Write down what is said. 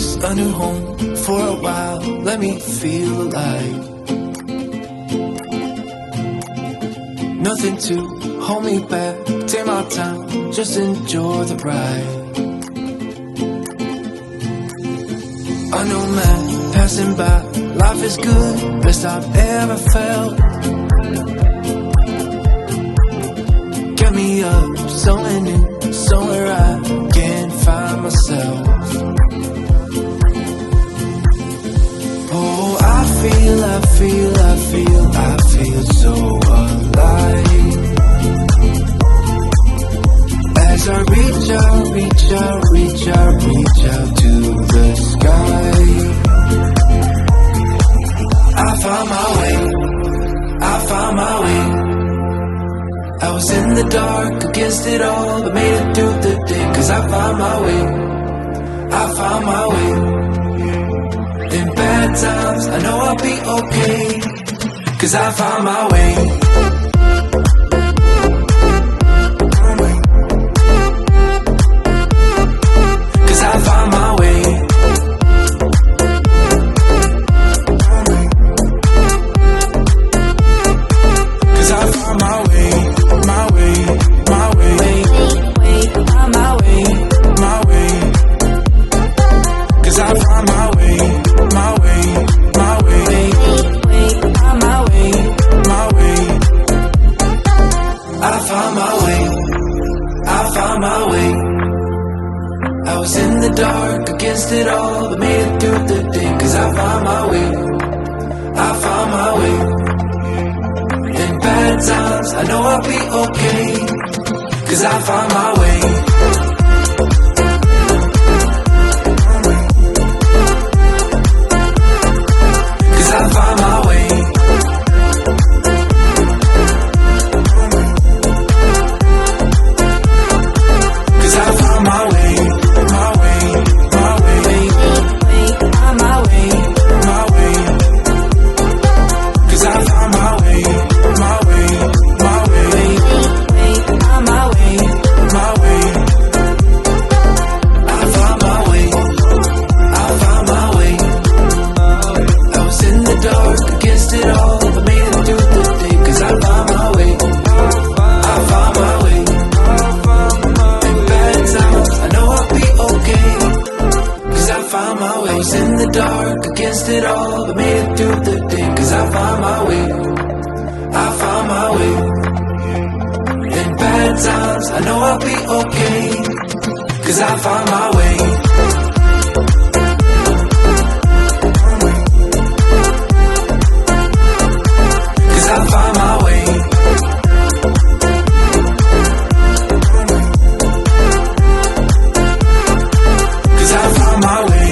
choose a new home for a while. Let me feel alive. Nothing to hold me back. Take my time, just enjoy the ride. A new man passing by. Life is good, best I've ever felt. Get me up, somewhere new, somewhere I can't find myself. Oh, I feel so alive. As I reach out to the sky. I found my way. I was in the dark against it all, but made it through the day. Cause I found my way. In bad times, I know I'll be okay. Cause I found my way. Cause I found my way. Cause I found my way. My way. Cause I found my way. My way. I found my way. I was in the dark against it all, but made it through the day. Cause I found my way. In bad times, I know I'll be okay. Cause I found my way. Cause I found my way. Cause I found my way. Cause I found my way. I was in the dark against it all, but made it through the day. Cause I found my way. In bad times, I know I'll be okay. Cause I found my way. I was in the dark against it all, but made it through the day. Cause I found my way. In bad times, I know I'll be okay. Cause I found my way. Cause I found my way. Cause I found my way.